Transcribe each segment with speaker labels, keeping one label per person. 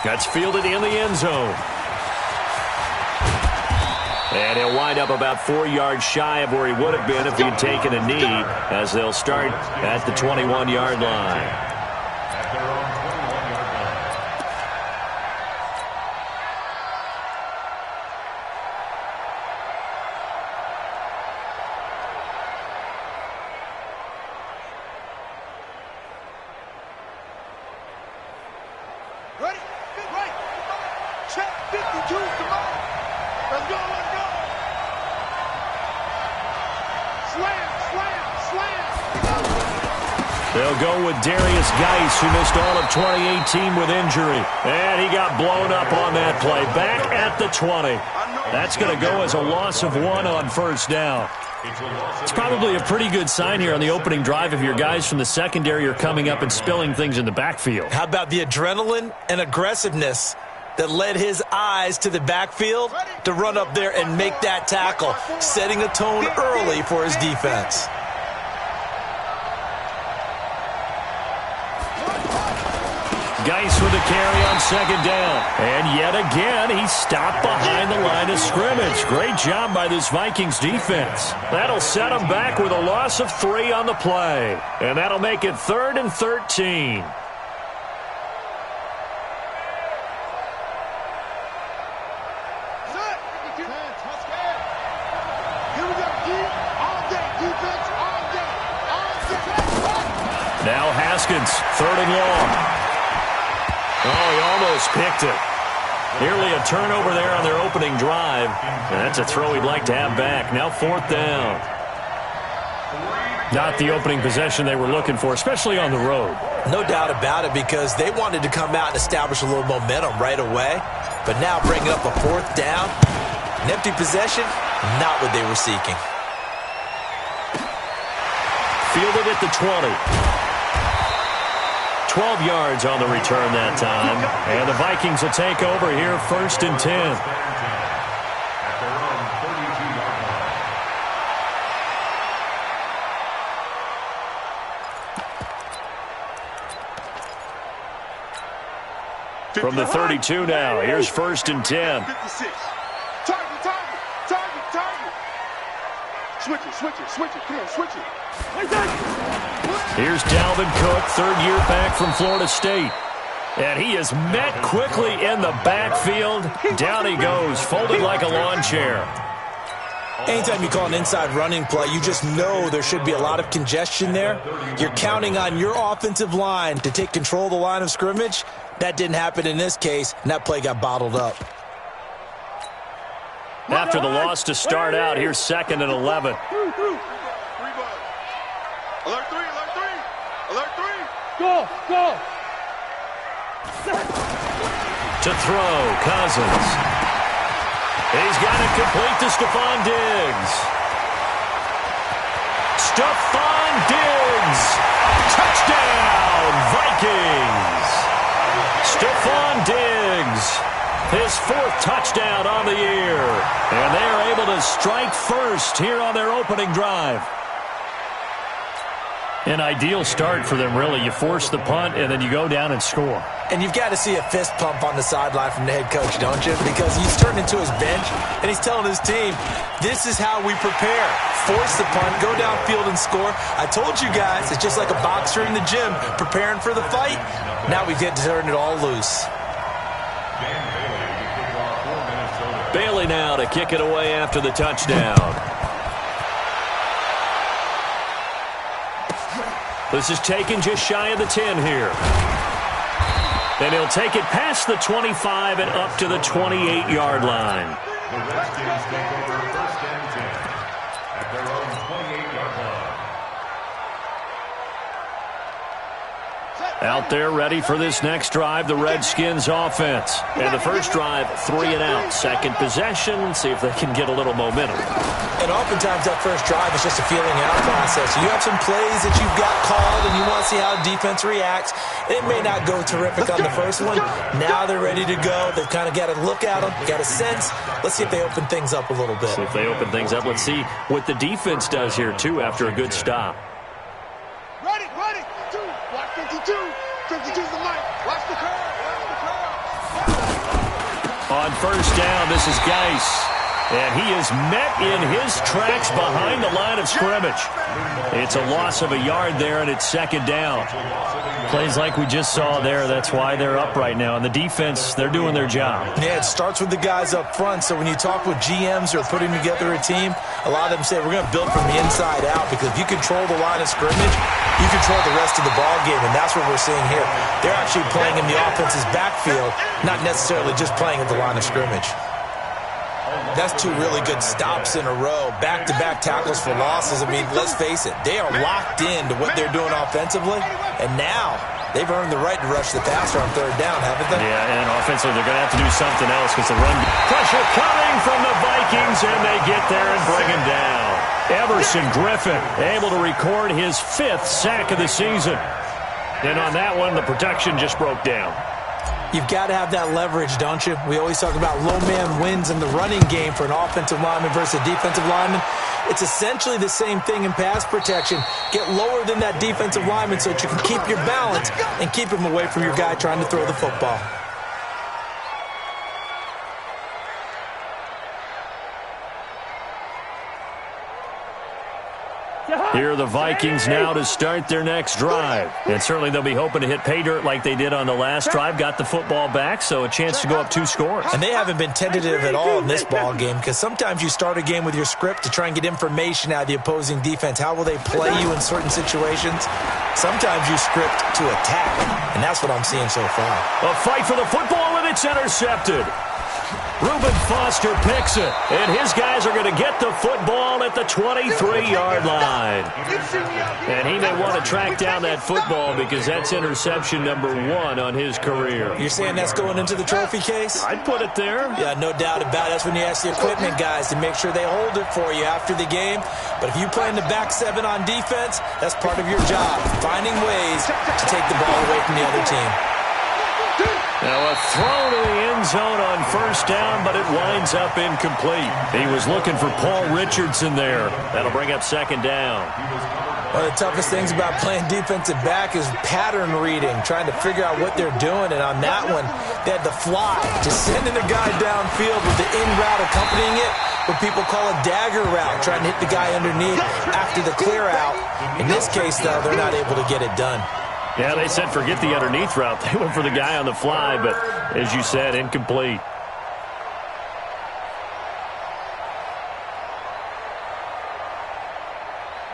Speaker 1: That's fielded in the end zone. And he'll wind up about 4 yards shy of where he would have been if he'd taken a knee, as they'll start at the 21-yard line.
Speaker 2: Ready? Right. Check 52. Come on. Let's go. Let's go. Slam, slam, slam.
Speaker 1: They'll go with Darius Geis, who missed all of 2018 with injury. And he got blown up on that play. Back at the 20. That's going to go as a loss of 1 on first down. It's probably a pretty good sign here on the opening drive if your guys from the secondary are coming up and spilling things in the backfield.
Speaker 3: How about the adrenaline and aggressiveness that led his eyes to the backfield to run up there and make that tackle, setting a tone early for his defense.
Speaker 1: Geis with a carry on second down. And yet again, he stopped behind the line of scrimmage. Great job by this Vikings defense. That'll set him back with a loss of 3 on the play. And that'll make it 3rd and 13. Now Haskins, 3rd and long. Oh, he almost picked it. Nearly a turnover there on their opening drive. And that's a throw he'd like to have back. Now 4th down. Not the opening possession they were looking for, especially on the road.
Speaker 3: No doubt about it, because they wanted to come out and establish a little momentum right away. But now bringing up a 4th down, an empty possession, not what they were seeking.
Speaker 1: Fielded at the 20. 12 yards on the return that time. And the Vikings will take over here, 1st and 10. From the 32 now, here's 1st and 10.
Speaker 2: 56. Target. Switch it. Come on, switch it.
Speaker 1: Here's Dalvin Cook, 3rd year back from Florida State. And he is met quickly in the backfield. Down he goes, folded like a lawn chair.
Speaker 3: Anytime you call an inside running play, you just know there should be a lot of congestion there. You're counting on your offensive line to take control of the line of scrimmage. That didn't happen in this case, and that play got bottled up.
Speaker 1: After the loss to start out, here's 2nd and 11.
Speaker 2: Alert 3.
Speaker 4: Go.
Speaker 1: To throw, Cousins. He's got it complete to Stephon Diggs. Stephon Diggs. Touchdown, Vikings. Stephon Diggs. His 4th touchdown on the year. And they are able to strike first here on their opening drive. An ideal start for them, really. You force the punt, and then you go down and score.
Speaker 3: And you've got to see a fist pump on the sideline from the head coach, don't you? Because he's turned into his bench, and he's telling his team, this is how we prepare. Force the punt, go downfield and score. I told you guys, it's just like a boxer in the gym preparing for the fight. Now we get to turn it all loose.
Speaker 1: Bailey now to kick it away after the touchdown. This is taken just shy of the 10 here. And he'll take it past the 25 and up to the 28-yard line.
Speaker 5: The Redskins take over 1st and 10 at their own 28-yard line.
Speaker 1: Out there ready for this next drive, the Redskins offense. And the first drive, 3 and out. Second possession, see if they can get a little momentum.
Speaker 3: And oftentimes that first drive is just a feeling out process. You have some plays that you've got called and you want to see how the defense reacts. It may not go terrific on the first one. Now they're ready to go. They've kind of got to look at them, got a sense. Let's see if they open things up a little bit.
Speaker 1: See if they open things up. Let's see what the defense does here, too, after a good stop.
Speaker 2: Ready. 2. Watch 52. 52's the mic. Watch the curve.
Speaker 1: On first down, this is Geis. And he is met in his tracks behind the line of scrimmage. It's a loss of a yard there, and it's second down. Plays like we just saw there. That's why they're up right now. And the defense, they're doing their job.
Speaker 3: Yeah, it starts with the guys up front. So when you talk with GMs who are putting together a team, a lot of them say we're going to build from the inside out, because if you control the line of scrimmage, you control the rest of the ball game, and that's what we're seeing here. They're actually playing in the offense's backfield, not necessarily just playing at the line of scrimmage. That's two really good stops in a row. Back-to-back tackles for losses. I mean, let's face it, they are locked into what they're doing offensively, and now they've earned the right to rush the passer on third down, haven't they?
Speaker 1: Yeah, and offensively, they're going to have to do something else, because the run pressure coming from the Vikings, and they get there and bring him down. Everson Griffin able to record his 5th sack of the season. And on that one, the protection just broke down.
Speaker 3: You've got to have that leverage, don't you? We always talk about low man wins in the running game for an offensive lineman versus a defensive lineman. It's essentially the same thing in pass protection. Get lower than that defensive lineman so that you can keep your balance and keep him away from your guy trying to throw the football.
Speaker 1: Here are the Vikings now to start their next drive. And certainly they'll be hoping to hit pay dirt like they did on the last drive. Got the football back, so a chance to go up 2 scores.
Speaker 3: And they haven't been tentative at all in this ball game, because sometimes you start a game with your script to try and get information out of the opposing defense. How will they play you in certain situations? Sometimes you script to attack, and that's what I'm seeing so far.
Speaker 1: A fight for the football, and it's intercepted. Reuben Foster picks it, and his guys are going to get the football at the 23-yard line. And he may want to track down that football, because that's interception number 1 on his career.
Speaker 3: You're saying that's going into the trophy case?
Speaker 1: I'd put it there.
Speaker 3: Yeah, no doubt about it. That's when you ask the equipment guys to make sure they hold it for you after the game. But if you play in the back 7 on defense, that's part of your job, finding ways to take the ball away from the other team.
Speaker 1: Now a throw to the end zone on first down, but it winds up incomplete. He was looking for Paul Richardson there. That'll bring up second down.
Speaker 3: One of the toughest things about playing defensive back is pattern reading, trying to figure out what they're doing. And on that one, they had the fly, just sending the guy downfield with the in route accompanying it, what people call a dagger route, trying to hit the guy underneath after the clear out. In this case, though, they're not able to get it done.
Speaker 1: Yeah, they said forget the underneath route. They went for the guy on the fly, but as you said, incomplete.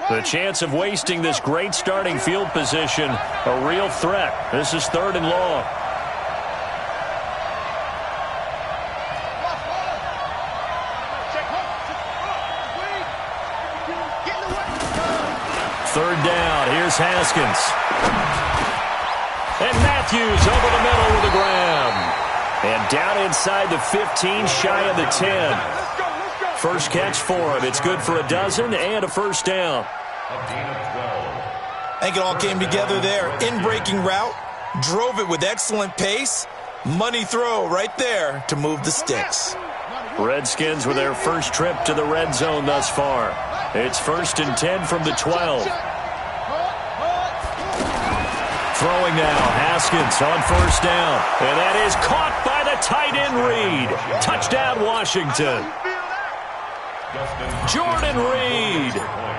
Speaker 1: The chance of wasting this great starting field position, a real threat. This is 3rd and long. Third down. Here's Haskins. And Matthews over the middle with a grab. And down inside the 15, shy of the 10. First catch for him. It's good for a dozen and a first down.
Speaker 3: I think it all came together there. In-breaking route, drove it with excellent pace. Money throw right there to move the sticks.
Speaker 1: Redskins with their first trip to the red zone thus far. It's 1st and 10 from the 12. Throwing now, Haskins on first down. And that is caught by the tight end Reed. Touchdown, Washington. Jordan Reed,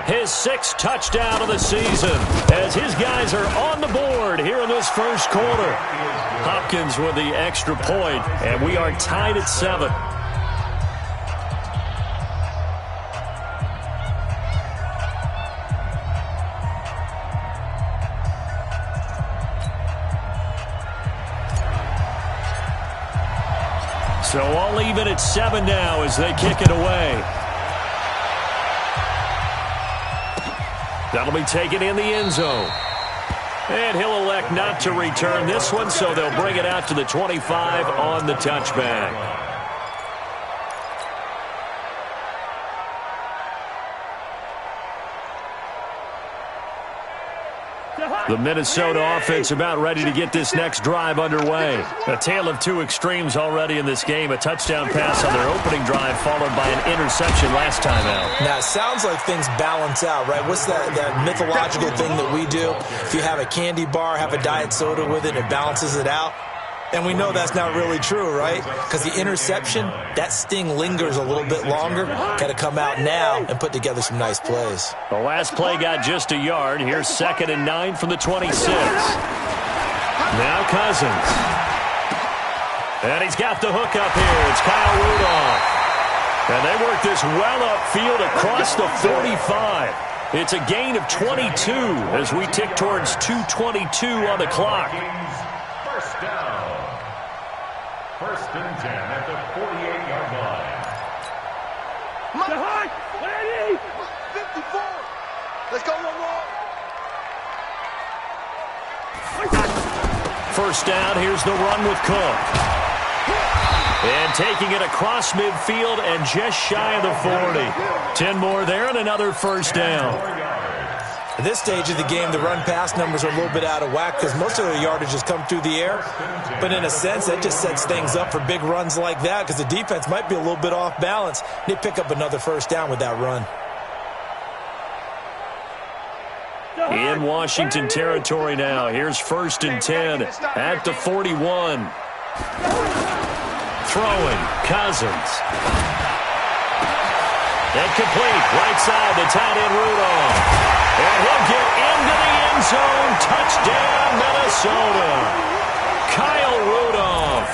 Speaker 1: his 6th touchdown of the season, as his guys are on the board here in this first quarter. Hopkins with the extra point, and we are tied at 7. So all even at 7 now as they kick it away. That'll be taken in the end zone. And he'll elect not to return this one, so they'll bring it out to the 25 on the touchback. The Minnesota offense about ready to get this next drive underway. A tale of 2 extremes already in this game. A touchdown pass on their opening drive followed by an interception last time out.
Speaker 3: Now, it sounds like things balance out, right? What's that mythological thing that we do? If you have a candy bar, have a diet soda with it, it balances it out. And we know that's not really true, right? Because the interception, that sting lingers a little bit longer. Got to come out now and put together some nice plays.
Speaker 1: The last play got just a yard. Here's 2nd and 9 from the 26. Now Cousins. And he's got the hook up here. It's Kyle Rudolph. And they work this well upfield across the 45. It's a gain of 22 as we tick towards 2:22 on the clock.
Speaker 5: First down. 1st and 10 at the 48-yard line.
Speaker 2: 54. Let's go, Lamar.
Speaker 1: First down, here's the run with Cook. And taking it across midfield and just shy of the 40. 10 more there and another first down.
Speaker 3: At this stage of the game, the run-pass numbers are a little bit out of whack because most of their yardage has come through the air. But in a sense, that just sets things up for big runs like that because the defense might be a little bit off balance. They pick up another first down with that run.
Speaker 1: In Washington territory now. Here's 1st and 10 at the 41. Throwing, Cousins. Incomplete, right side, the tight end Rudolph. And he'll get into the end zone. Touchdown, Minnesota. Kyle Rudolph,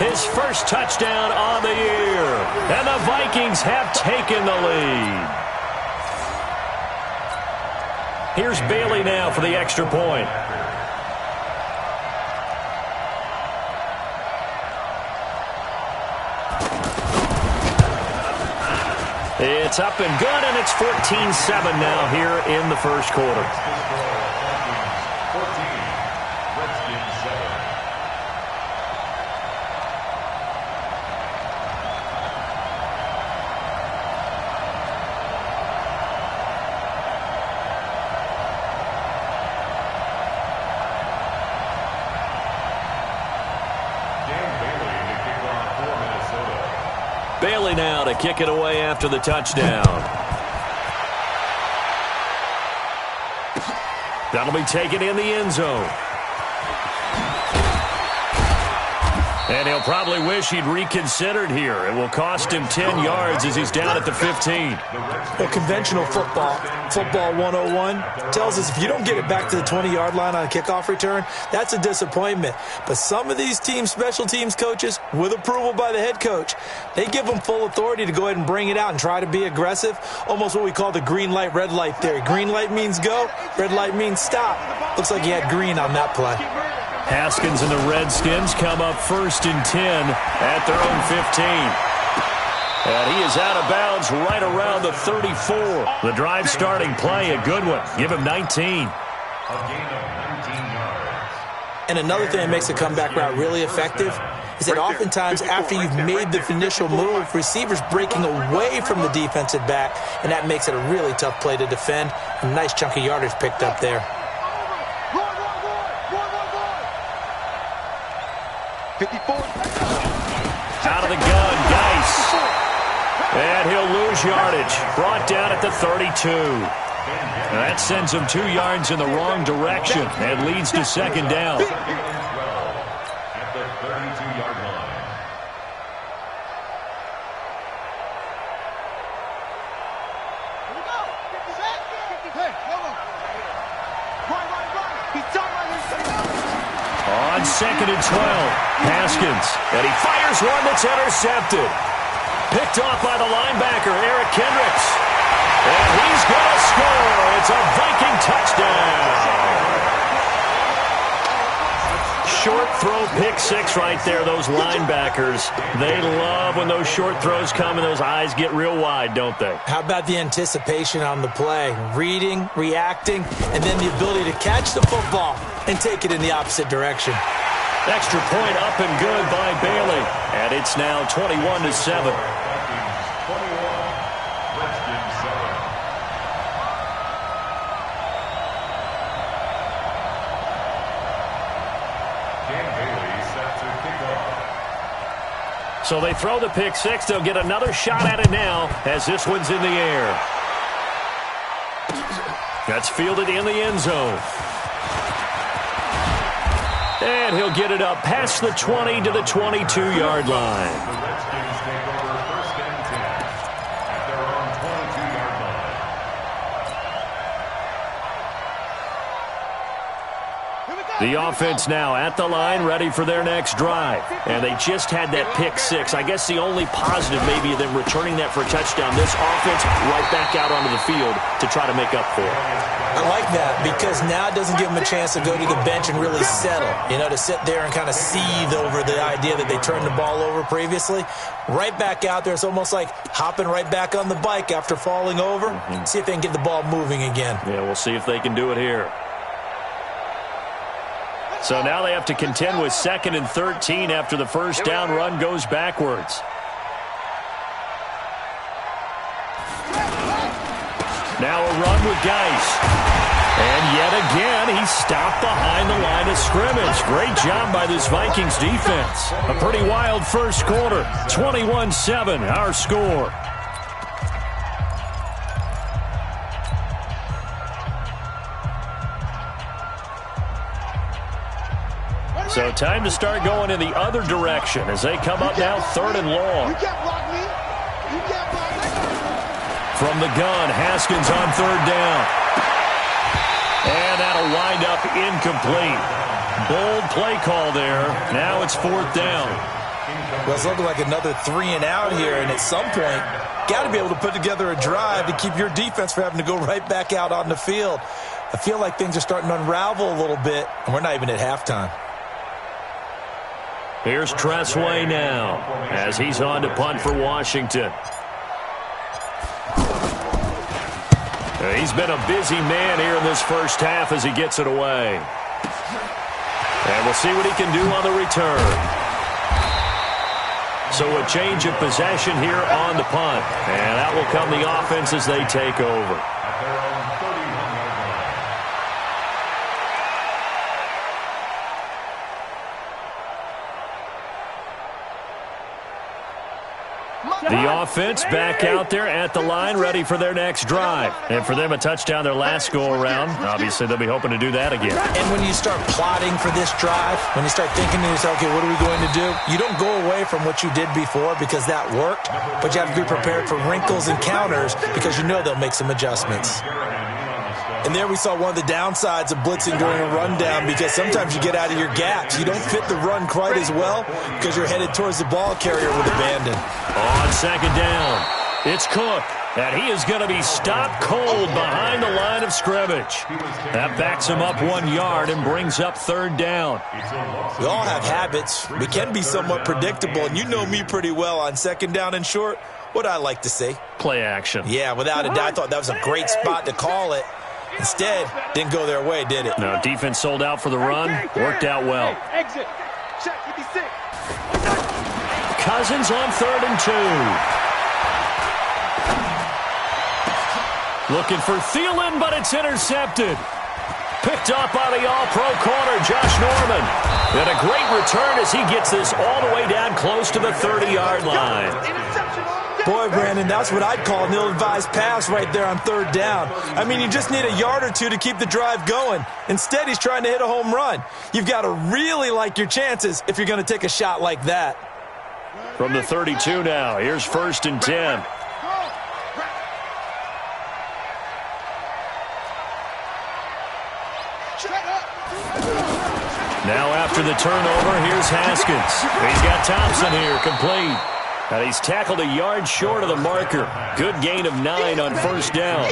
Speaker 1: his first touchdown on the year. And the Vikings have taken the lead. Here's Bailey now for the extra point. It's up and good, and it's 14-7 now here in the first quarter. Bailey now to kick it away after the touchdown. That'll be taken in the end zone. And he'll probably wish he'd reconsidered here. It will cost him 10 yards as he's down at the 15.
Speaker 3: Well, conventional football 101, tells us if you don't get it back to the 20-yard line on a kickoff return, that's a disappointment. But some of these teams, special teams coaches, with approval by the head coach, they give them full authority to go ahead and bring it out and try to be aggressive, almost what we call the green light, red light theory. Green light means go, red light means stop. Looks like he had green on that play.
Speaker 1: Haskins and the Redskins come up 1st and 10 at their own 15. And he is out of bounds right around the 34. The drive starting play, a good one. Give him 19.
Speaker 3: And another thing that makes a comeback route really effective is that oftentimes after you've made the initial move, receivers breaking away from the defensive back, and that makes it a really tough play to defend. A nice chunk of yardage picked up there.
Speaker 2: 54.
Speaker 1: Out of the gun, Geis. And he'll lose yardage. Brought down at the 32. That sends him 2 yards in the wrong direction and leads to 2nd down.
Speaker 5: At the 32-yard line.
Speaker 1: On 2nd and 12, Haskins. And he fires one that's intercepted. Picked off by the linebacker, Eric Kendricks. And he's going to score. It's a Viking touchdown. Short throw, pick six right there, those linebackers. They love when those short throws come and those eyes get real wide, don't they?
Speaker 3: How about the anticipation on the play? Reading, reacting, and then the ability to catch the football and take it in the opposite direction.
Speaker 1: Extra point up and good by Bailey. And it's now 21-7. So they throw the pick six. They'll get another shot at it now as this one's in the air. That's fielded in the end zone. And he'll get it up past the 20 to the 22-yard line.
Speaker 5: The Redskins take over 1st and 10 at their own 22-yard line.
Speaker 1: The offense now at the line, ready for their next drive. And they just had that pick six. I guess the only positive maybe of them returning that for a touchdown. This offense right back out onto the field to try to make up for it.
Speaker 3: I like that because now it doesn't give them a chance to go to the bench and really settle, to sit there and kind of seethe over the idea that they turned the ball over previously. Right back out there, it's almost like hopping right back on the bike after falling over. See if they can get the ball moving again.
Speaker 1: Yeah, we'll see if they can do it here. So now they have to contend with 2nd and 13 after the first down run goes backwards. Now a run with Geis. And yet again, he's stopped behind the line of scrimmage. Great job by this Vikings defense. A pretty wild first quarter. 21-7, our score. So time to start going in the other direction as they come up now 3rd and long.
Speaker 2: You can't block me. You can't block me.
Speaker 1: From the gun, Haskins on 3rd down. And that'll wind up incomplete. Bold play call there. Now it's 4th down.
Speaker 3: Well, it's looking like another 3 and out here, and at some point, got to be able to put together a drive to keep your defense from having to go right back out on the field. I feel like things are starting to unravel a little bit, and we're not even at halftime.
Speaker 1: Here's Tressway now as he's on to punt for Washington. He's been a busy man here in this first half as he gets it away. And we'll see what he can do on the return. So a change of possession here on the punt. And that will come the offense as they take over.
Speaker 5: At their own 31-yard line.
Speaker 1: The offense back out there at the line, ready for their next drive. And for them, a touchdown their last go-around. Obviously, they'll be hoping to do that again.
Speaker 3: And when you start plotting for this drive, when you start thinking to yourself, okay, what are we going to do? You don't go away from what you did before because that worked, but you have to be prepared for wrinkles and counters because you know they'll make some adjustments. And there we saw one of the downsides of blitzing during a rundown because sometimes you get out of your gaps. You don't fit the run quite as well because you're headed towards the ball carrier with abandon.
Speaker 1: On 2nd down, it's Cook, and he is going to be stopped cold behind the line of scrimmage. That backs him up 1 yard and brings up 3rd down.
Speaker 3: We all have habits. We can be somewhat predictable, and you know me pretty well on 2nd down and short. What I like to say?
Speaker 1: Play action.
Speaker 3: Yeah, without a doubt, I thought that was a great spot to call it. Instead, didn't go their way, did it?
Speaker 1: No, defense sold out for the run. Worked out well.
Speaker 2: Exit. Check 56.
Speaker 1: Cousins on 3rd and 2. Looking for Thielen, but it's intercepted. Picked up by the all-pro corner, Josh Norman. And a great return as he gets this all the way down close to the 30-yard line.
Speaker 3: Boy, Brandon, that's what I'd call an ill-advised pass right there on 3rd down. I mean, you just need a yard or two to keep the drive going. Instead, he's trying to hit a home run. You've got to really like your chances if you're going to take a shot like that.
Speaker 1: From the 32 now, here's 1st and 10. Now after the turnover, here's Haskins. He's got Thompson here, complete. And he's tackled a yard short of the marker. Good gain of 9 on 1st down.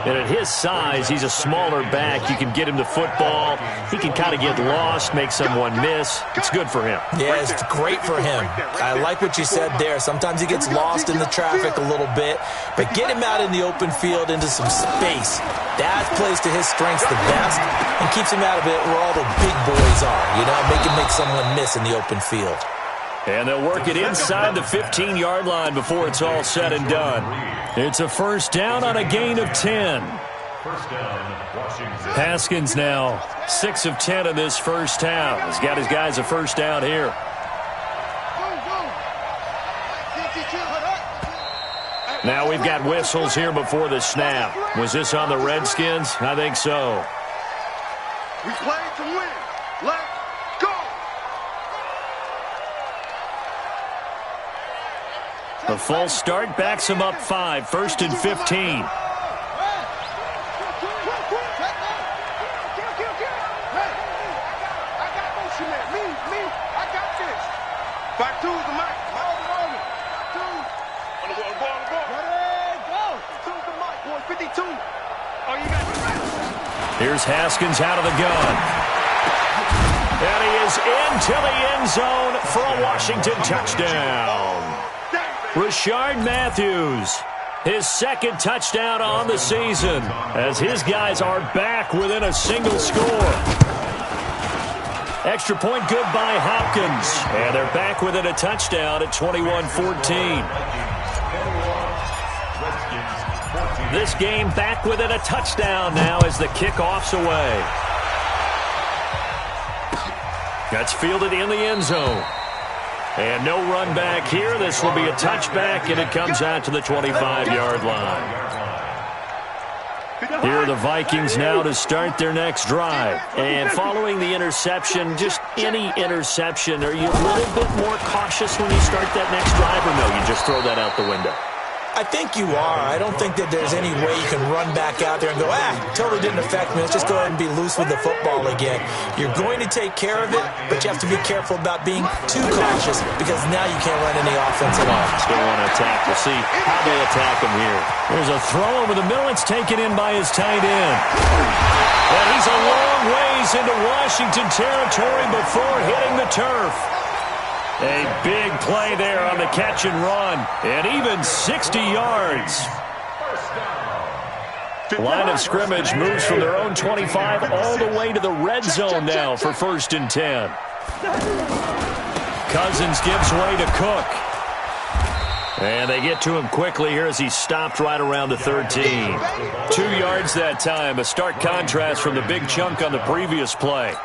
Speaker 1: And at his size, he's a smaller back. You can get him the football. He can kind of get lost, make someone miss. It's good for him.
Speaker 3: Yeah, it's great for him. I like what you said there. Sometimes he gets lost in the traffic a little bit. But get him out in the open field into some space. That plays to his strengths the best and keeps him out of it where all the big boys are. Make him make someone miss in the open field.
Speaker 1: And they'll work it inside the 15-yard line before it's all said and done. It's a 1st down on a gain of 10. Haskins now 6 of 10 in this first half. He's got his guys a 1st down here. Now we've got whistles here before the snap. Was this on the Redskins? I think so.
Speaker 2: We play to win. Let's go.
Speaker 1: The false start backs him up 5, 1st and 15.
Speaker 2: Back to the mic.
Speaker 1: Here's Haskins out of the gun. And he is into the end zone for a Washington touchdown. Rashard Matthews, his 2nd touchdown on the season, as his guys are back within a single score. Extra point good by Hopkins. And they're back within a touchdown at 21-14. This game back within a touchdown now as the kickoff's away. That's fielded in the end zone. And no run back here. This will be a touchback, and it comes out to the 25-yard line. Here are the Vikings now to start their next drive. And following the interception, just any interception, are you a little bit more cautious when you start that next drive, or no, you just throw that out the window?
Speaker 3: I think you are. I don't think that there's any way you can run back out there and go, totally didn't affect me. Let's just go ahead and be loose with the football again. You're going to take care of it, but you have to be careful about being too cautious because now you can't run any offense at all.
Speaker 1: Still want to attack. We'll see how they attack him here. There's a throw over the middle. It's taken in by his tight end. And he's a long ways into Washington territory before hitting the turf. A big play there on the catch and run, and even 60 yards. Line of scrimmage moves from their own 25 all the way to the red zone now for 1st and 10. Cousins gives way to Cook. And they get to him quickly here as he stopped right around the 13. 2 yards that time, a stark contrast from the big chunk on the previous play.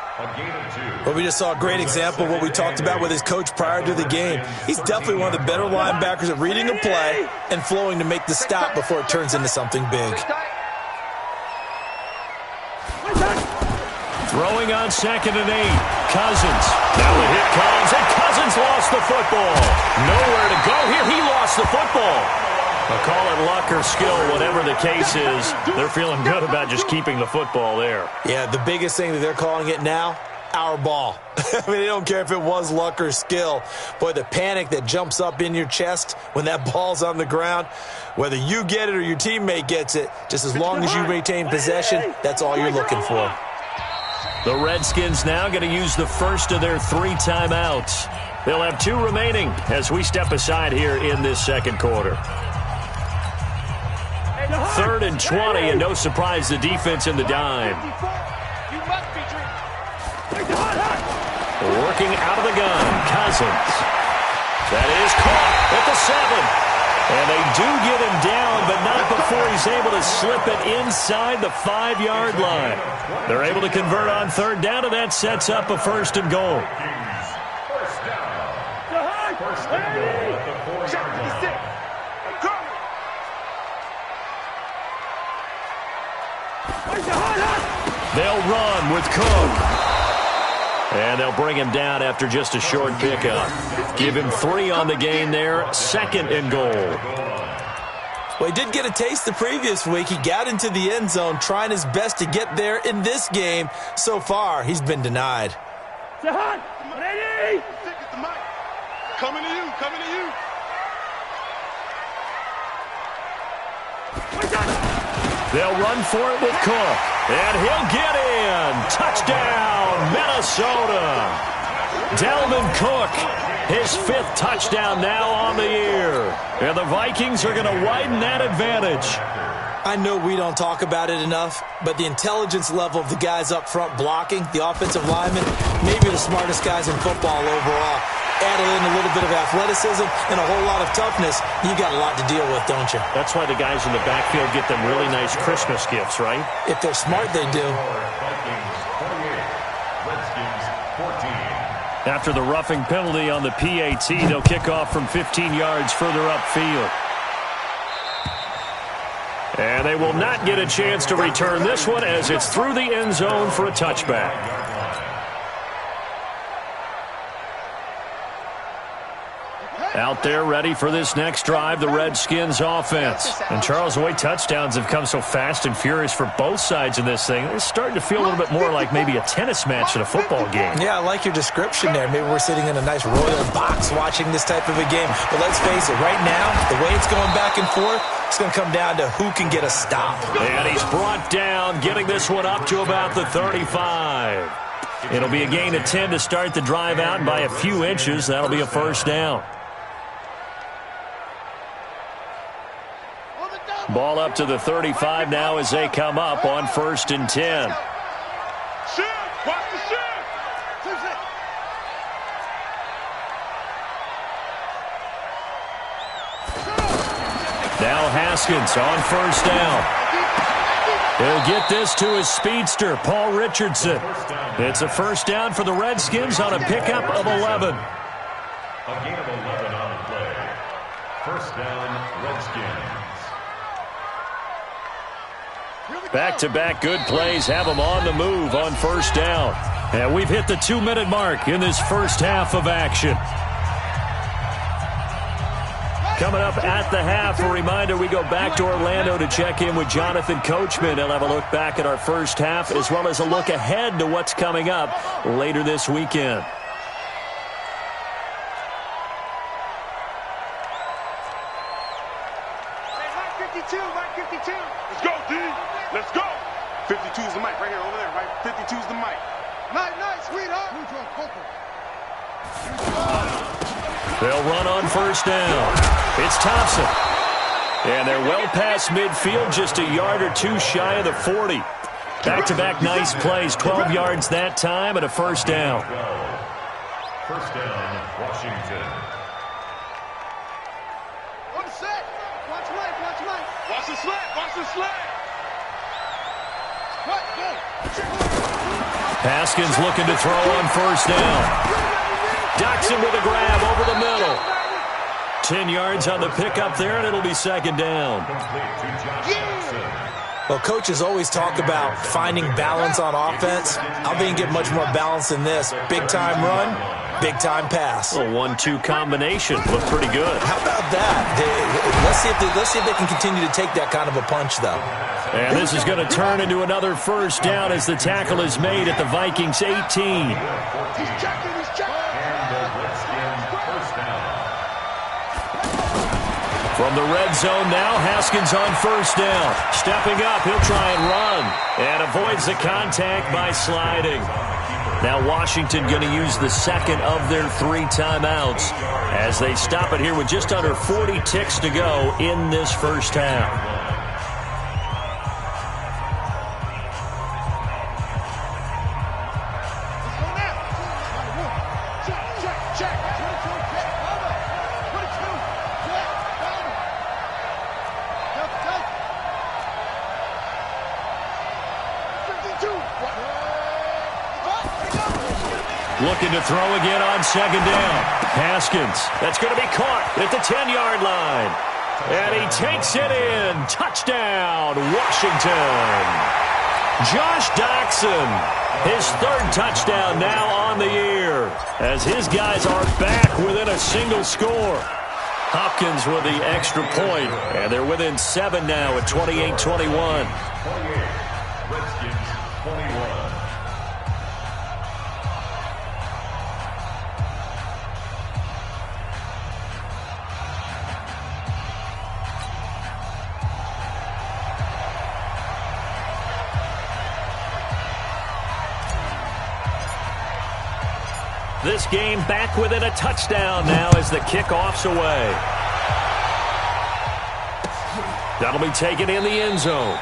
Speaker 3: Well, we just saw a great example of what we talked about with his coach prior to the game. He's definitely one of the better linebackers at reading a play and flowing to make the stop before it turns into something big.
Speaker 1: Throwing on 2nd and 8. Cousins. Now the hit comes, and Cousins lost the football. Nowhere to go here. He lost the football. I'll call it luck or skill, whatever the case is. They're feeling good about just keeping the football there.
Speaker 3: Yeah, the biggest thing that they're calling it now, our ball. I mean, they don't care if it was luck or skill. Boy, the panic that jumps up in your chest when that ball's on the ground, whether you get it or your teammate gets it, just as long as you retain possession, that's all you're looking for.
Speaker 1: The Redskins now going to use the first of their 3 timeouts. They'll have 2 remaining as we step aside here in this 2nd quarter. 3rd and 20, and no surprise, the defense in the dime. Working out of the gun, Cousins. That is caught at the 7. And they do get him down, but not before he's able to slip it inside the 5-yard line. They're able to convert on 3rd down, and that sets up a 1st and goal.
Speaker 5: First and goal at the 4-yard line.
Speaker 1: They'll run with Cook. And they'll bring him down after just a short pickup. Give him 3 on the game there. 2nd and goal.
Speaker 3: Well, he did get a taste the previous week. He got into the end zone trying his best to get there in this game. So far, he's been denied.
Speaker 2: Ready? Coming to you, coming to you.
Speaker 1: They'll run for it with Cook. And he'll get in. Touchdown, Minnesota. Dalvin Cook, his 5th touchdown now on the year. And the Vikings are going to widen that advantage.
Speaker 3: I know we don't talk about it enough, but the intelligence level of the guys up front blocking, the offensive linemen, maybe the smartest guys in football overall. Add in a little bit of athleticism and a whole lot of toughness, you got a lot to deal with, don't you?
Speaker 1: That's why the guys in the backfield get them really nice Christmas gifts, right?
Speaker 3: If they're smart, they do.
Speaker 1: After the roughing penalty on the PAT, they'll kick off from 15 yards further upfield. And they will not get a chance to return this one as it's through the end zone for a touchback. Out there ready for this next drive, the Redskins offense. And Charles, the way touchdowns have come so fast and furious for both sides of this thing, it's starting to feel a little bit more like maybe a tennis match at a football game.
Speaker 3: Yeah, I like your description there. Maybe we're sitting in a nice royal box watching this type of a game. But let's face it, right now, the way it's going back and forth, it's going to come down to who can get a stop.
Speaker 1: And he's brought down, getting this one up to about the 35. It'll be a gain of 10 to start the drive out, and by a few inches, that'll be a first down. Ball up to the 35 now as they come up on 1st and 10.
Speaker 2: Watch the shift.
Speaker 1: Now Haskins on 1st down. He'll get this to his speedster, Paul Richardson. It's a first down for the Redskins on a pickup of 11.
Speaker 5: A gain of 11 on the play. First down, Redskins.
Speaker 1: Back-to-back good plays have them on the move on 1st down. And we've hit the 2-minute mark in this first half of action. Coming up at the half, a reminder, we go back to Orlando to check in with Jonathan Coachman. He'll have a look back at our first half as well as a look ahead to what's coming up later this weekend.
Speaker 2: Mike 52. Let's go, D. Let's go. 52 is the mic right here, over there, right? 52 is the mic. Nice, sweetheart.
Speaker 1: They'll run on 1st down. It's Thompson. And they're well past midfield, just a yard or two shy of the 40. Back-to-back nice plays, 12 yards that time and a first down.
Speaker 5: First down, Washington.
Speaker 2: On set. Watch right. Watch the slant.
Speaker 1: Haskins looking to throw on 1st down. Doxson with a grab over the middle. 10 yards on the pickup there, and it'll be 2nd down.
Speaker 3: Well, coaches always talk about finding balance on offense. I think you get much more balance than this. Big-time run, big-time pass.
Speaker 1: A 1-2 combination. Looked pretty good.
Speaker 3: How about that? Let's see if they can continue to take that kind of a punch, though.
Speaker 1: And this is going to turn into another first down as the tackle is made at the Vikings 18.
Speaker 2: He's checking.
Speaker 5: And the Redskins first down.
Speaker 1: From the red zone now, Haskins on 1st down. Stepping up, he'll try and run. And avoids the contact by sliding. Now Washington going to use the second of their 3 timeouts as they stop it here with just under 40 ticks to go in this first half. Looking to throw again on 2nd down. Haskins, that's going to be caught at the 10-yard line. And he takes it in. Touchdown, Washington. Josh Doxson, his 3rd touchdown now on the year, as his guys are back within a single score. Hopkins with the extra point, and they're within 7 now at 28-21.
Speaker 5: 28, Redskins 21.
Speaker 1: This game back within a touchdown now as the kickoff's away. That'll be taken in the end zone.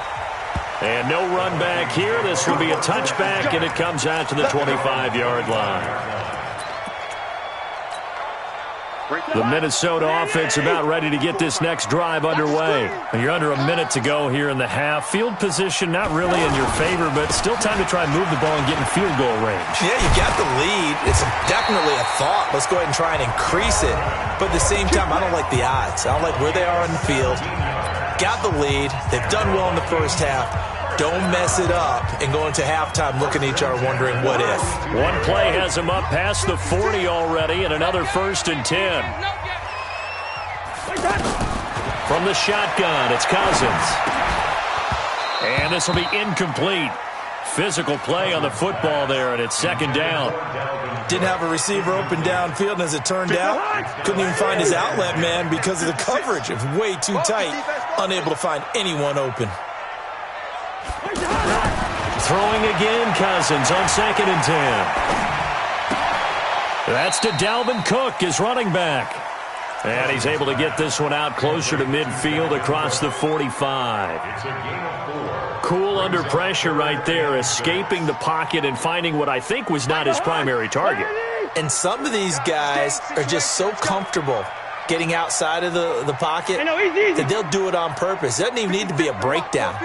Speaker 1: And no run back here. This will be a touchback, and it comes out to the 25-yard line. The Minnesota offense about ready to get this next drive underway. You're under a minute to go here in the half. Field position not really in your favor, but still time to try and move the ball and get in field goal range.
Speaker 3: Yeah, you got the lead. It's definitely a thought. Let's go ahead and try and increase it. But at the same time, I don't like the odds. I don't like where they are on the field. got the lead. They've done well in the first half. Don't mess it up and go into halftime looking at each other wondering what if.
Speaker 1: One play has him up past the 40 already, and another 1st and 10. From the shotgun, it's Cousins. And this will be incomplete. Physical play on the football there, and it's 2nd down.
Speaker 3: Didn't have a receiver open downfield, and as it turned out, couldn't even find his outlet man because of the coverage. It was way too tight, unable to find anyone open.
Speaker 1: Throwing again, Cousins on 2nd and 10. That's to Dalvin Cook, his running back. And he's able to get this one out closer to midfield across the 45.
Speaker 5: It's a game of 4.
Speaker 1: Cool under pressure right there, escaping the pocket and finding what I think was not his primary target.
Speaker 3: And some of these guys are just so comfortable getting outside of the pocket that they'll do it on purpose. It doesn't even need to be a breakdown.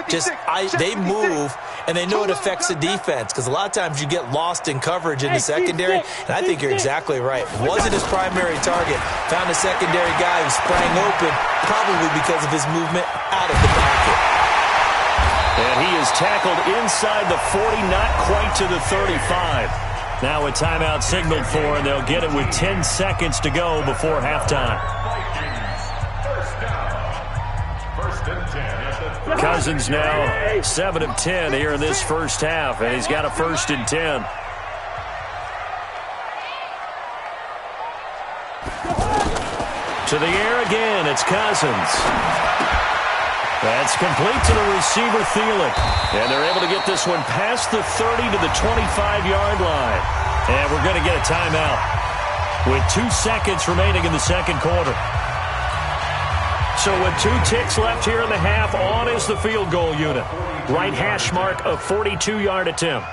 Speaker 3: They move, and they know it affects the defense because a lot of times you get lost in coverage in the secondary, and I think you're exactly right. Wasn't his primary target. Found a secondary guy who sprang open, probably because of his movement out of the pocket.
Speaker 1: And he is tackled inside the 40, not quite to the 35. Now a timeout signaled for, and they'll get it with 10 seconds to go before halftime.
Speaker 5: First and 10.
Speaker 1: Cousins now 7 of 10 here in this first half, and he's got a 1st and 10. To the air again, it's Cousins. That's complete to the receiver, Thielen. And they're able to get this one past the 30 to the 25-yard line. And we're going to get a timeout with 2 seconds remaining in the second quarter. So with 2 ticks left here in the half, on is the field goal unit. Right hash mark, a 42-yard attempt.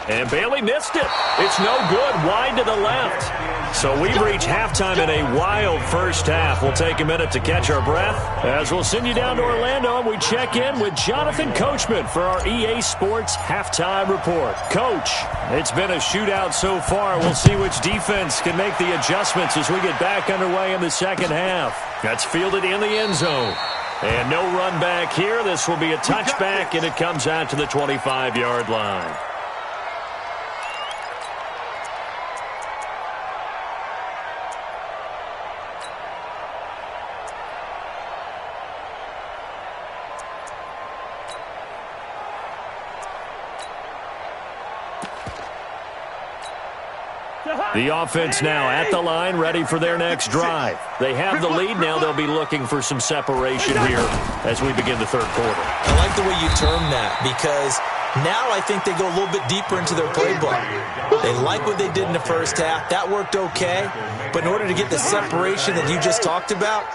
Speaker 1: And Bailey missed it. It's no good, wide to the left. So we've reached halftime in a wild first half. We'll take a minute to catch our breath as we'll send you down to Orlando and we check in with Jonathan Coachman for our EA Sports Halftime Report. Coach, it's been a shootout so far. We'll see which defense can make the adjustments as we get back underway in the second half. That's fielded in the end zone. And no run back here. This will be a touchback, and it comes out to the 25-yard line. The offense now at the line, ready for their next drive. They have the lead. Now they'll be looking for some separation here as we begin the third quarter.
Speaker 3: I like the way you term that because now I think they go a little bit deeper into their playbook. They like what they did in the first half. That worked okay. But in order to get the separation that you just talked about,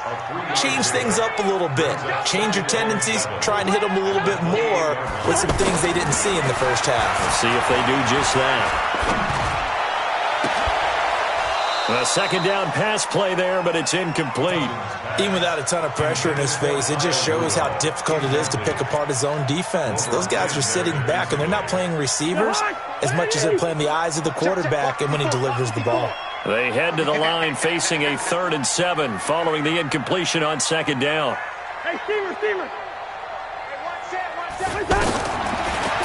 Speaker 3: change things up a little bit. Change your tendencies. Try and hit them a little bit more with some things they didn't see in the first half.
Speaker 1: Let's see if they do just that. A second down pass play there, but it's incomplete.
Speaker 3: Even without a ton of pressure in his face, it just shows how difficult it is to pick apart his own defense. Those guys are sitting back, and they're not playing receivers as much as they're playing the eyes of the quarterback and when he delivers the ball.
Speaker 1: They head to the line facing a 3rd and 7 following the incompletion on second down.
Speaker 2: Hey, receiver.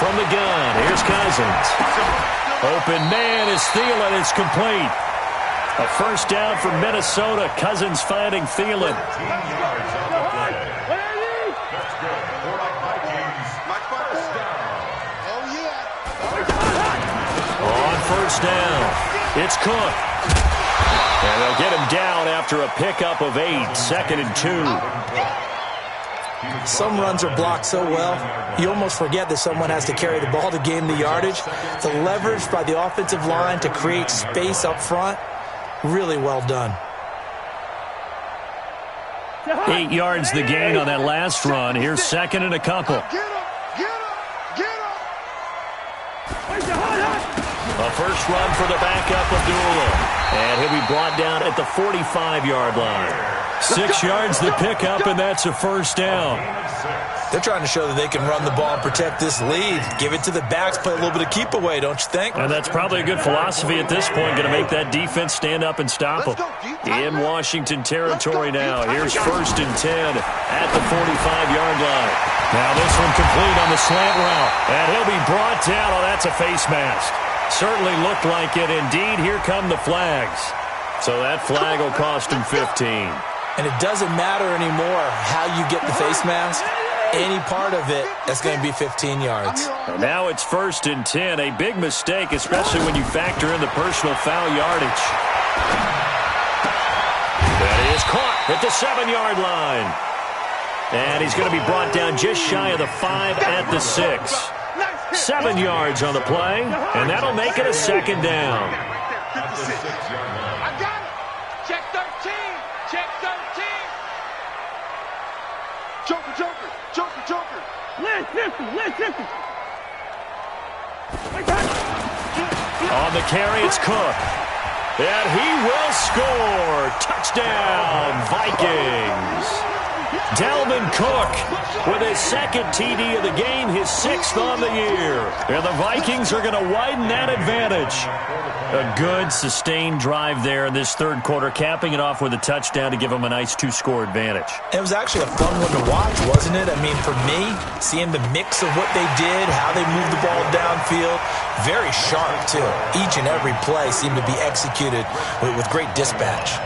Speaker 1: From the gun, here's Cousins. Open man is Thielen. It's complete. A first down for Minnesota. Cousins finding Thielen. On first down, it's Cook. And they'll get him down after a pickup of 8, 2nd and 2.
Speaker 3: Some runs are blocked so well, you almost forget that someone has to carry the ball to gain the yardage. The leverage by the offensive line to create space up front, really well done.
Speaker 1: 8 yards the gain on that last run. Here's 2nd and a couple. A first run for the backup Abdullah. And he'll be brought down at the 45-yard line. 6 yards the pickup, and that's a first down.
Speaker 3: They're trying to show that they can run the ball and protect this lead. Give it to the backs, play a little bit of keep away, don't you think?
Speaker 1: And that's probably a good philosophy at this point, going to make that defense stand up and stop them. In Washington territory now. Here's 1st and 10 at the 45-yard line. Now this one complete on the slant route. And he'll be brought down. Oh, that's a face mask. Certainly looked like it. Indeed, here come the flags. So that flag will cost him 15.
Speaker 3: And it doesn't matter anymore how you get the face mask. Any part of it, that's going to be 15 yards.
Speaker 1: And now it's 1st and 10. A big mistake, especially when you factor in the personal foul yardage. That is caught at the 7-yard line. And he's going to be brought down just shy of the 5 at the 6. 7 yards on the play, and that'll make it a 2nd down.
Speaker 2: I got it. Check 13. Check 13. Joker, Joker, Joker, Joker. Listen.
Speaker 1: On the carry, it's Cook. And he will score. Touchdown, Vikings. Dalvin Cook with his 2nd TD of the game, his 6th on the year. And the Vikings are going to widen that advantage. A good, sustained drive there in this 3rd quarter, capping it off with a touchdown to give them a nice 2-score advantage.
Speaker 3: It was actually a fun one to watch, wasn't it? I mean, for me, seeing the mix of what they did, how they moved the ball downfield, very sharp, too. Each and every play seemed to be executed with great dispatch.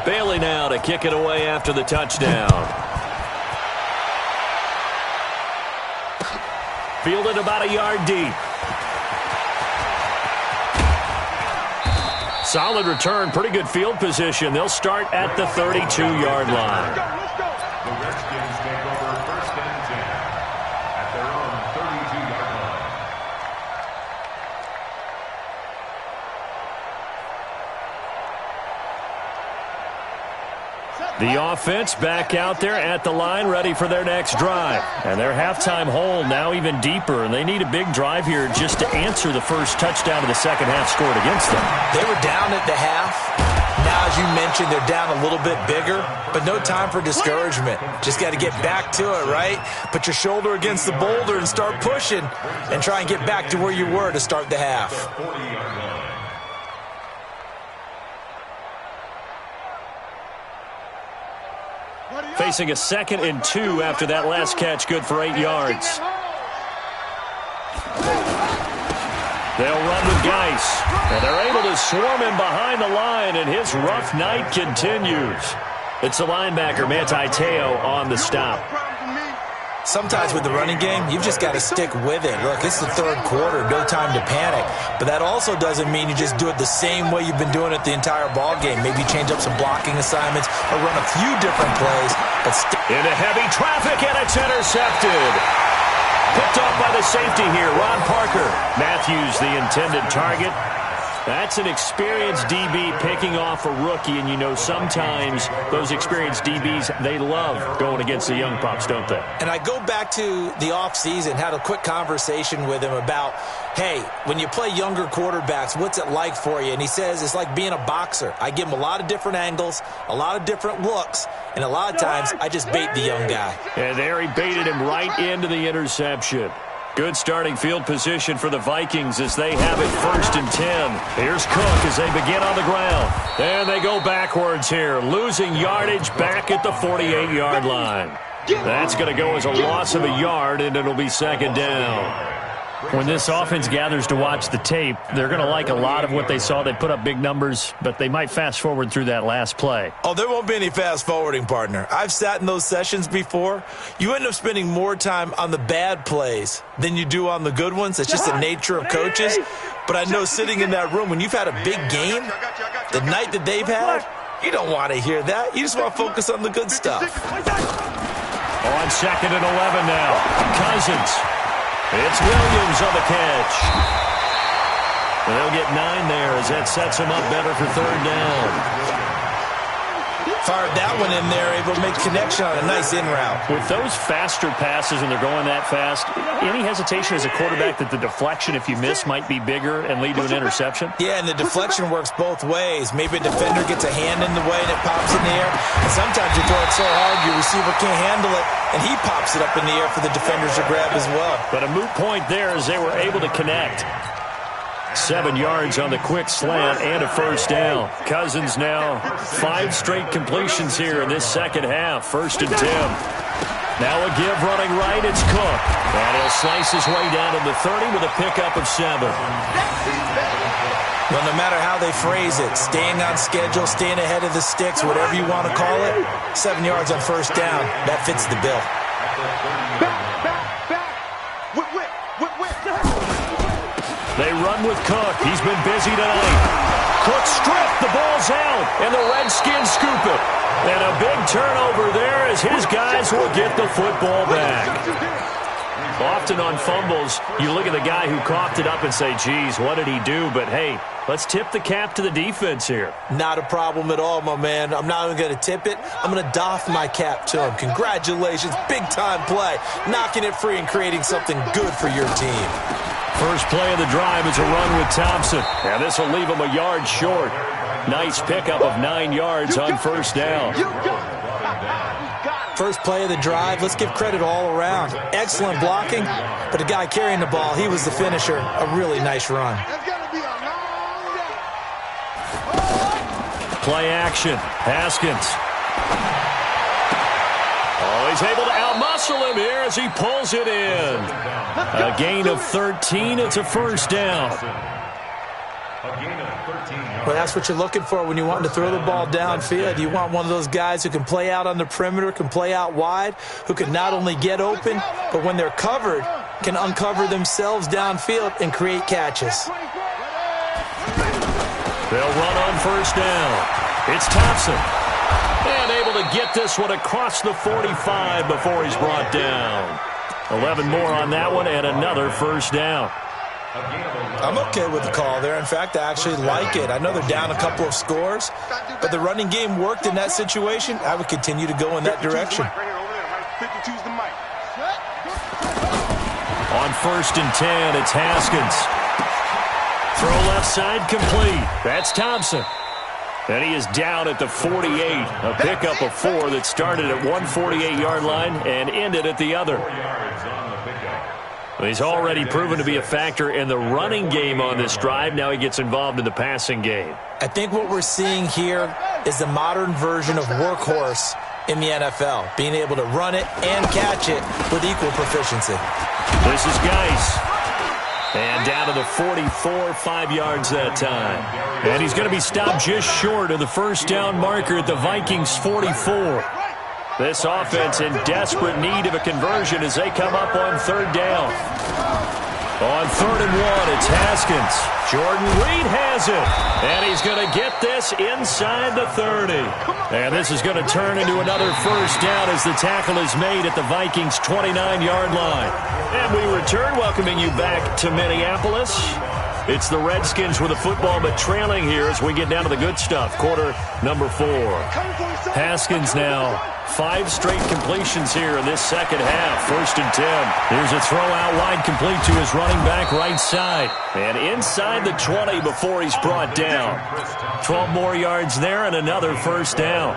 Speaker 1: Bailey now to kick it away after the touchdown. Fielded about a yard deep. Solid return, pretty good field position. They'll start at the 32-yard line.
Speaker 5: The Redskins take over 1st and 10 at their own 32-yard line.
Speaker 1: The offense back out there at the line, ready for their next drive. And their halftime hole now even deeper, and they need a big drive here just to answer the first touchdown of the second half scored against them.
Speaker 3: They were down at the half. Now, as you mentioned, they're down a little bit bigger, but no time for discouragement. Just got to get back to it, right? Put your shoulder against the boulder and start pushing and try and get back to where you were to start the half.
Speaker 5: 40-yard line.
Speaker 1: Facing a 2nd and 2 after that last catch, good for 8 yards. They'll run with Geis, and they're able to swarm him behind the line, and his rough night continues. It's the linebacker, Manti Te'o, on the stop.
Speaker 3: Sometimes with the running game, you've just got to stick with it. Look, it's the 3rd quarter, no time to panic. But that also doesn't mean you just do it the same way you've been doing it the entire ball game. Maybe change up some blocking assignments or run a few different plays. But
Speaker 1: into heavy traffic, and it's intercepted. Picked off by the safety here, Ron Parker. Matthews, the intended target. That's an experienced DB picking off a rookie, and you know sometimes those experienced DBs, they love going against the young pups, don't they?
Speaker 3: And I go back to the offseason, had a quick conversation with him about, hey, when you play younger quarterbacks, what's it like for you? And he says it's like being a boxer. I give him a lot of different angles, a lot of different looks, and a lot of times I just bait the young guy.
Speaker 1: And there he baited him right into the interception. Good starting field position for the Vikings as they have it 1st and 10. Here's Cook as they begin on the ground. And they go backwards here, losing yardage back at the 48-yard line. That's going to go as a loss of a yard, and it'll be 2nd down. When this offense gathers to watch the tape, they're going to like a lot of what they saw. They put up big numbers, but they might fast forward through that last play.
Speaker 3: Oh, there won't be any fast forwarding, partner. I've sat in those sessions before. You end up spending more time on the bad plays than you do on the good ones. That's just the nature of coaches. But I know sitting in that room, when you've had a big game, the night that they've had, you don't want to hear that. You just want to focus on the good stuff.
Speaker 1: On 2nd and 11 now. Cousins. It's Williams on the catch. And they'll get 9 there as that sets them up better for 3rd down.
Speaker 3: Fired that one in there, able to make connection on a nice in route.
Speaker 1: With those faster passes and they're going that fast, any hesitation as a quarterback that the deflection, if you miss, might be bigger and lead to an interception?
Speaker 3: Yeah, and the deflection works both ways. Maybe a defender gets a hand in the way and it pops in the air. And sometimes you throw it so hard your receiver can't handle it, and he pops it up in the air for the defenders to grab as well.
Speaker 1: But a moot point there as they were able to connect. 7 yards on the quick slant and a first down. Cousins now 5 straight completions here in this second half. 1st and 10. Now a give running right. It's Cook. And he'll slice his way down to the 30 with a pickup of 7.
Speaker 3: Well, no matter how they phrase it, staying on schedule, staying ahead of the sticks, whatever you want to call it, 7 yards on first down, that fits the bill.
Speaker 1: They run with Cook. He's been busy tonight. Cook stripped. The ball's out. And the Redskins scoop it. And a big turnover there as his guys will get the football back. Often on fumbles, you look at the guy who coughed it up and say, geez, what did he do? But, hey, let's tip the cap to the defense here.
Speaker 3: Not a problem at all, my man. I'm not even going to tip it. I'm going to doff my cap to him. Congratulations. Big-time play. Knocking it free and creating something good for your team.
Speaker 1: First play of the drive is a run with Thompson. And this will leave him a yard short. Nice pickup of 9 yards on first down.
Speaker 3: First play of the drive, let's give credit all around. Excellent blocking, but the guy carrying the ball, he was the finisher. A really nice run.
Speaker 1: Play action. Haskins. Oh, he's able to outmuscle him here as he pulls it in. A gain of 13. It's a first down.
Speaker 3: Well, that's what you're looking for when you want to throw the ball downfield. You want one of those guys who can play out on the perimeter, can play out wide, who can not only get open, but when they're covered, can uncover themselves downfield and create catches.
Speaker 1: They'll run on first down. It's Thompson. And able to get this one across the 45 before he's brought down. 11 more on that one and another first down.
Speaker 3: I'm okay with the call there. In fact, I actually like it. I know they're down a couple of scores, but the running game worked in that situation. I would continue to go in that direction.
Speaker 1: On 1st and 10, it's Haskins. Throw left side complete. That's Thompson. And he is down at the 48. A pickup of 4 that started at 148-yard line and ended at the other. He's already proven to be a factor in the running game on this drive. Now he gets involved in the passing game.
Speaker 3: I think what we're seeing here is the modern version of workhorse in the NFL, being able to run it and catch it with equal proficiency.
Speaker 1: This is Geis. And down to the 44, 5 yards that time. And he's going to be stopped just short of the first down marker at the Vikings' 44. This offense in desperate need of a conversion as they come up on 3rd down. On 3rd and 1, it's Haskins. Jordan Reed has it. And he's going to get this inside the 30. And this is going to turn into another first down as the tackle is made at the Vikings' 29-yard line. And we return, welcoming you back to Minneapolis. It's the Redskins with the football, but trailing here as we get down to the good stuff. Quarter number 4. Haskins now 5 straight completions here in this second half. 1st and 10. Here's a throw out wide complete to his running back right side. And inside the 20 before he's brought down. 12 more yards there and another first down.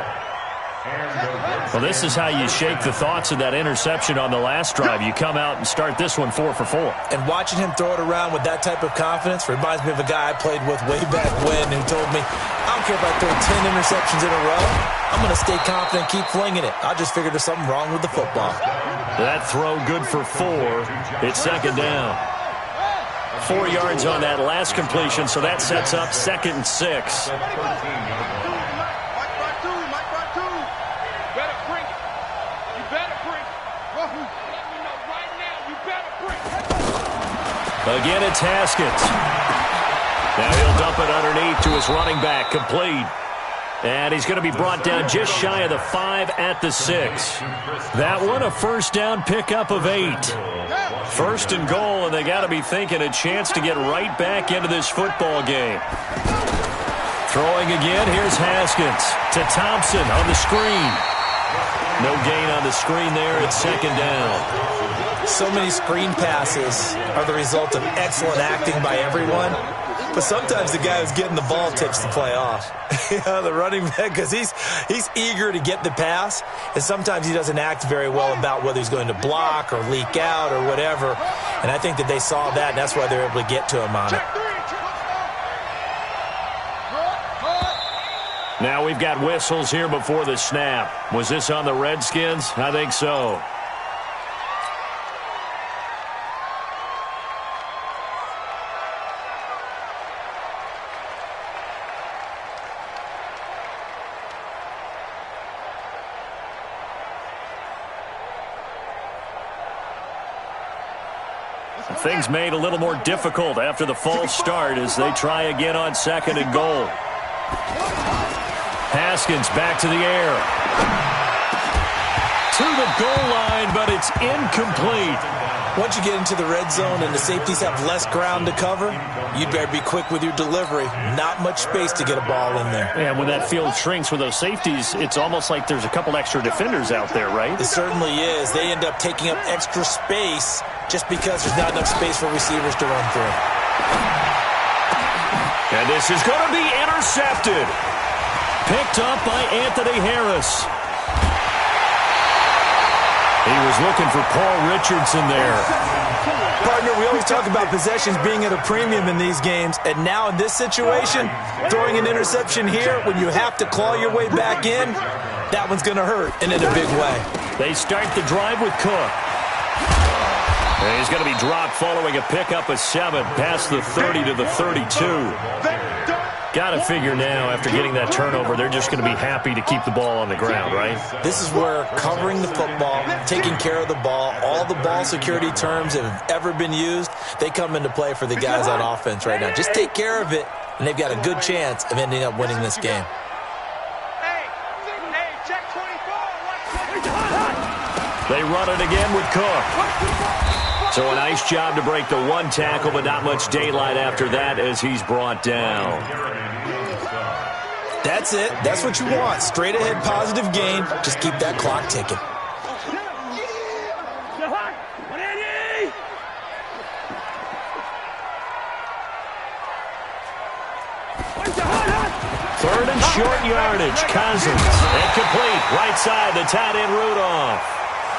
Speaker 1: Well, this is how you shake the thoughts of that interception on the last drive. You come out and start this one 4 for 4.
Speaker 3: And watching him throw it around with that type of confidence reminds me of a guy I played with way back when who told me, I don't care if I throw 10 interceptions in a row. I'm going to stay confident, keep flinging it. I just figured there's something wrong with the football.
Speaker 1: That throw good for 4. It's 2nd down. 4 yards on that last completion, so that sets up 2nd and 6. Again, it's Haskins. Now he'll dump it underneath to his running back, complete. And he's going to be brought down just shy of the 5 at the 6. That one, a first down pickup of 8. 1st and goal, and they got to be thinking a chance to get right back into this football game. Throwing again, here's Haskins to Thompson on the screen. No gain on the screen there. It's second down.
Speaker 3: So many screen passes are the result of excellent acting by everyone. But sometimes the guy who's getting the ball tips the play off. The running back, because he's eager to get the pass, and sometimes he doesn't act very well about whether he's going to block or leak out or whatever. And I think that they saw that, and that's why they were able to get to him on it.
Speaker 1: Now we've got whistles here before the snap. Was this on the Redskins? I think so. Things made a little more difficult after the false start as they try again on second and goal. Haskins back to the air. To the goal line, but it's incomplete.
Speaker 3: Once you get into the red zone and the safeties have less ground to cover, you'd better be quick with your delivery. Not much space to get a ball in there.
Speaker 1: And when that field shrinks with those safeties, it's almost like there's a couple extra defenders out there, right?
Speaker 3: It certainly is. They end up taking up extra space just because there's not enough space for receivers to run through.
Speaker 1: And this is going to be intercepted. Picked up by Anthony Harris. He was looking for Paul Richardson there.
Speaker 3: Partner, we always talk about possessions being at a premium in these games, and now in this situation, throwing an interception here when you have to claw your way back in, that one's going to hurt, and in a big way.
Speaker 1: They start the drive with Cook. And he's going to be dropped following a pickup of 7 past the 30 to the 32. Got to figure now, after getting that turnover, they're just going to be happy to keep the ball on the ground, right?
Speaker 3: This is where covering the football, taking care of the ball, all the ball security terms that have ever been used, they come into play for the guys on offense right now. Just take care of it, and they've got a good chance of ending up winning this game.
Speaker 1: They run it again with Cook. So a nice job to break the one tackle, but not much daylight after that as he's brought down.
Speaker 3: That's it. That's what you want. Straight ahead positive gain. Just keep that clock ticking.
Speaker 1: Third and short yardage. Cousins. Incomplete. Right side, the tight end Rudolph.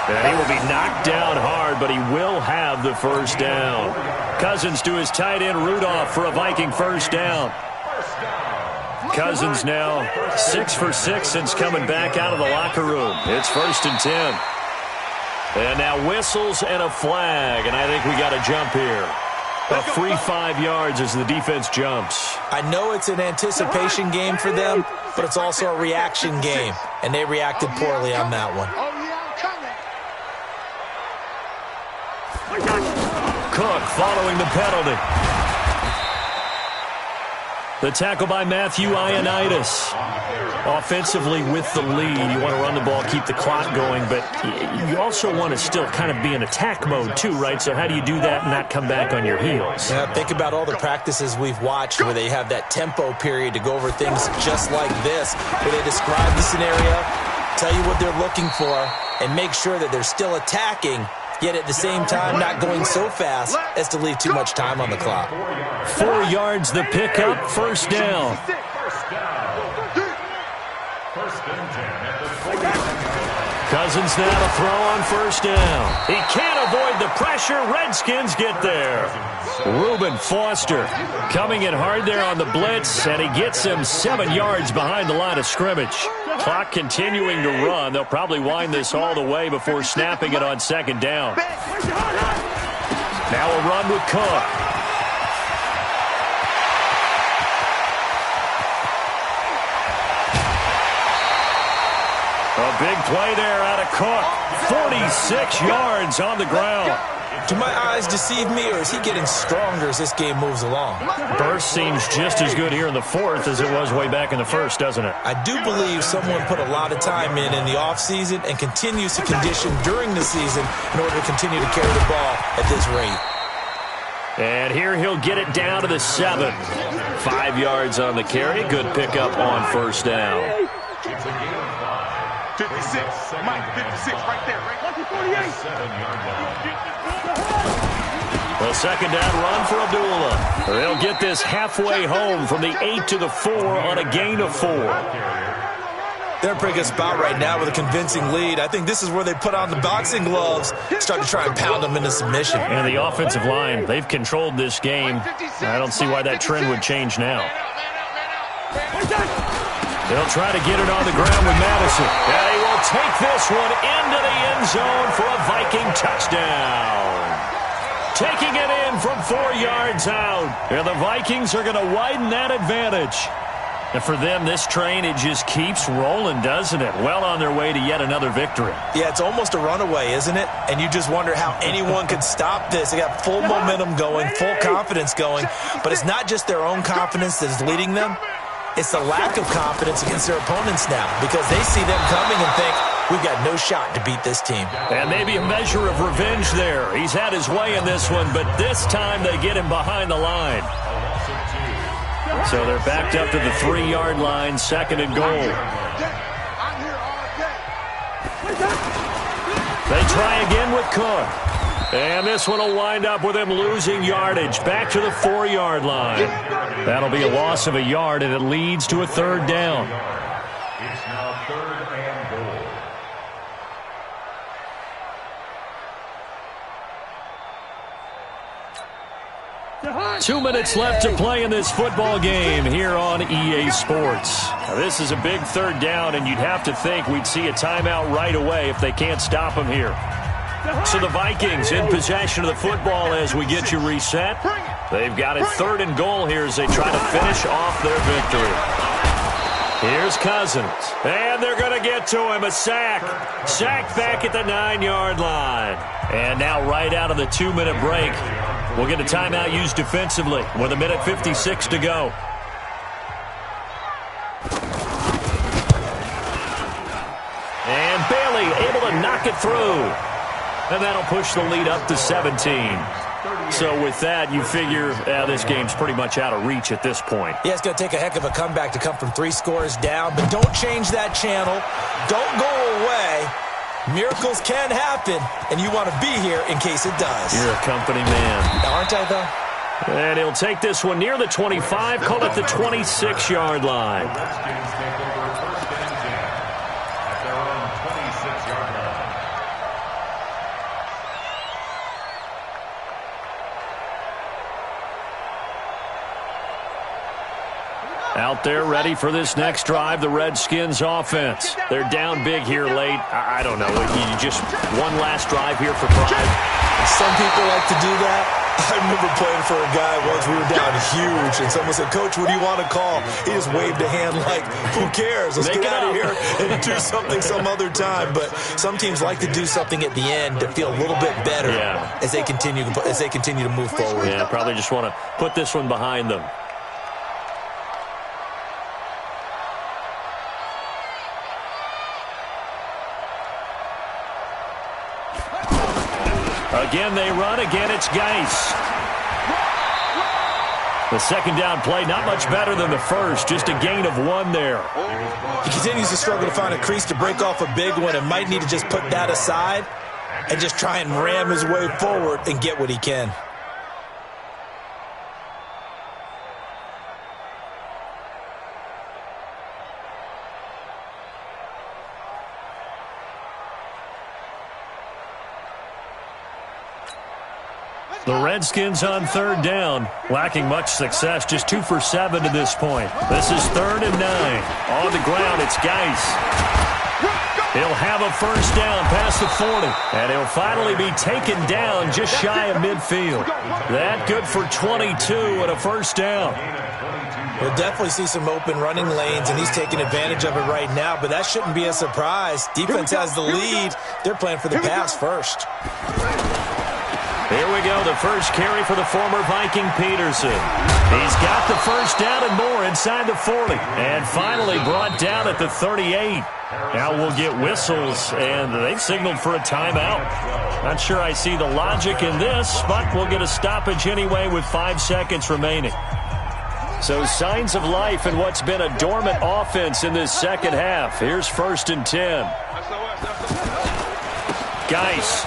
Speaker 1: And he will be knocked down hard, but he will have the first down. Cousins to his tight end Rudolph for a Viking first down. Cousins now 6 for 6 since coming back out of the locker room. It's 1st and 10. And now whistles and a flag, and I think we got a jump here. A free 5 yards as the defense jumps.
Speaker 3: I know it's an anticipation game for them, but it's also a reaction game, and they reacted poorly on that one.
Speaker 1: Cook following the penalty. The tackle by Matthew Ioannidis. Offensively with the lead, you want to run the ball, keep the clock going, but you also want to still kind of be in attack mode too, right? So how do you do that and not come back on your heels?
Speaker 3: Yeah, think about all the practices we've watched where they have that tempo period to go over things just like this, where they describe the scenario, tell you what they're looking for, and make sure that they're still attacking, yet at the same time not going so fast as to leave too much time on the clock.
Speaker 1: 4 yards the pickup, first down. Cousins now to throw on first down. He can't avoid the pressure. Redskins get there. Reuben Foster coming in hard there on the blitz, and he gets him 7 yards behind the line of scrimmage. Clock continuing to run. They'll probably wind this all the way before snapping it on second down. Now a run with Cook. A big play there out of Cook. 46 yards on the ground.
Speaker 3: Do my eyes deceive me, or is he getting stronger as this game moves along?
Speaker 1: Burst seems just as good here in the fourth as it was way back in the first, doesn't it?
Speaker 3: I do believe someone put a lot of time in the offseason and continues to condition during the season in order to continue to carry the ball at this rate.
Speaker 1: And here he'll get it down to the 7. 5 yards on the carry. Good pickup on first down.
Speaker 5: It's a gain of 5.
Speaker 2: 56. Mike, 56 right there. Right? 48.
Speaker 5: 7-yard line.
Speaker 1: Well, second down run for Abdullah. They'll get this halfway home from the 8 to the 4 on a gain of 4.
Speaker 3: They're in a pretty good spot right now with a convincing lead. I think this is where they put on the boxing gloves, start to try and pound them into submission.
Speaker 1: And the offensive line, they've controlled this game. I don't see why that trend would change now. They'll try to get it on the ground with Madison. And he will take this one into the end zone for a Viking touchdown. Taking it in from 4 yards out. And the Vikings are going to widen that advantage. And for them, this train, it just keeps rolling, doesn't it? Well on their way to yet another victory.
Speaker 3: Yeah, it's almost a runaway, isn't it? And you just wonder how anyone could stop this. They got full momentum going, full confidence going. But it's not just their own confidence that is leading them. It's the lack of confidence against their opponents now because they see them coming and think, we've got no shot to beat this team.
Speaker 1: And maybe a measure of revenge there. He's had his way in this one, but this time they get him behind the line. So they're backed up to the 3-yard line, second and goal. They try again with Cook. And this one will wind up with him losing yardage back to the 4-yard line. That'll be a loss of a yard, and it leads to a third down.
Speaker 5: It's now third and goal.
Speaker 1: 2 minutes left to play in this football game here on EA Sports. Now, this is a big third down, and you'd have to think we'd see a timeout right away if they can't stop him here. So the Vikings in possession of the football as we get you reset. They've got it third and goal here as they try to finish off their victory. Here's Cousins, and they're going to get to him, a sack. Sack back at the 9-yard line. And now right out of the 2-minute break, we'll get a timeout used defensively with 1:56 to go. And Bailey able to knock it through. And that'll push the lead up to 17. So with that, you figure this game's pretty much out of reach at this point.
Speaker 3: Yeah, it's going to take a heck of a comeback to come from 3 scores down, but don't change that channel. Don't go away. Miracles can happen, and you want to be here in case it does.
Speaker 1: You're a company man.
Speaker 3: Aren't I, though?
Speaker 1: And he'll take this one near the 25, call it the 26-yard line.
Speaker 5: Redskins take over first and 10 at their own 26-yard line.
Speaker 1: Out there ready for this next drive, the Redskins offense. They're down big here late. I don't know. You just one last drive here for pride.
Speaker 3: Some people like to do that. I remember playing for a guy once. We were down huge, and someone said, "Coach, what do you want to call?" He just waved a hand like, who cares? Let's get out of here and do something some other time. But some teams like to do something at the end to feel a little bit better as they continue to move forward.
Speaker 1: Yeah, probably just want to put this one behind them. Again, they run. Again, it's Geis. The second down play, not much better than the first. Just a gain of 1 there.
Speaker 3: He continues to struggle to find a crease to break off a big one and might need to just put that aside and just try and ram his way forward and get what he can.
Speaker 1: The Redskins on third down, lacking much success, just 2 for 7 to this point. This is 3rd and 9. On the ground, it's Geis. He'll have a first down past the 40, and he'll finally be taken down just shy of midfield. That good for 22 and a first down.
Speaker 3: We'll definitely see some open running lanes, and he's taking advantage of it right now, but that shouldn't be a surprise. Defense has the lead. They're playing for the pass first.
Speaker 1: Here we go, the first carry for the former Viking Peterson. He's got the first down and more inside the 40. And finally brought down at the 38. Now we'll get whistles, and they've signaled for a timeout. Not sure I see the logic in this, but we'll get a stoppage anyway with 5 seconds remaining. So signs of life in what's been a dormant offense in this second half. Here's 1st and 10. Geis.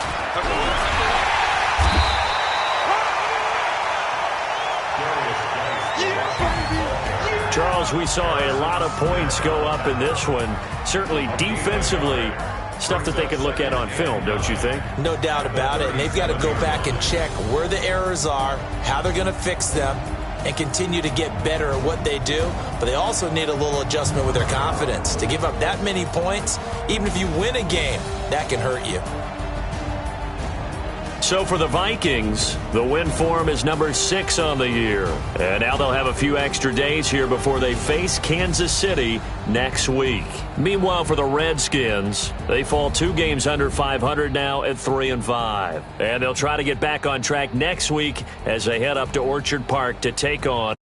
Speaker 1: Charles, we saw a lot of points go up in this one. Certainly defensively, stuff that they can look at on film, don't you think?
Speaker 3: No doubt about it. And they've got to go back and check where the errors are, how they're going to fix them, and continue to get better at what they do. But they also need a little adjustment with their confidence. To give up that many points, even if you win a game, that can hurt you.
Speaker 1: So for the Vikings, the win form is number 6 on the year. And now they'll have a few extra days here before they face Kansas City next week. Meanwhile, for the Redskins, they fall 2 games under 500 now at 3-5. And they'll try to get back on track next week as they head up to Orchard Park to take on